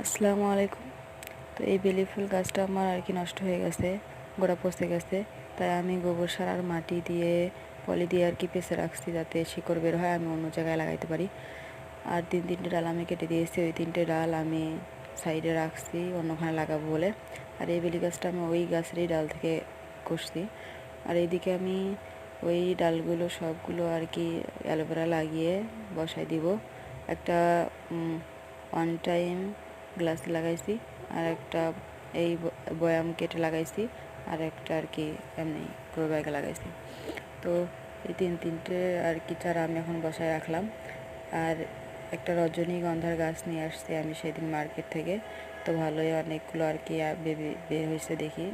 আসসালামু আলাইকুম। তো এই বেলি ফুল গাছটা আমার আর কি নষ্ট হয়ে গেছে, গোড়া পচে গেছে। তাই আমি গোবর সার আর মাটি দিয়ে পলি দিয়ে আর কি পেঁচে রাখছি, যাতে শিকড় বের হয়, আমি অন্য জায়গায় লাগাইতে পারি। আর তিনটে ডাল আমি কেটে দিয়েছি, ওই তিনটে ডাল আমি সাইডে রাখছি অন্যখানে লাগাবো বলে। আর এই বেলি গাছটা আমি ওই গাছেরই ডাল থেকে করছি। আর এইদিকে আমি ওই ডালগুলো সবগুলো আর কি অ্যালোভেরা লাগিয়ে বসাই দিব। একটা ওয়ান টাইম গ্লাস লাগাইছি, আর একটা এই বয়াম কেটে লাগাইছি, আর একটা আর কি এমনি গ্রো ব্যাগে লাগাইছি। তো এই তিনটে আর কি চারা আমি এখন বসায় রাখলাম। আর একটা রজনীগন্ধার গাছ নিয়ে আসছি আমি সেদিন মার্কেট থেকে। তো ভালোই অনেকগুলো আর কি বেবি বের হয়েছে দেখি।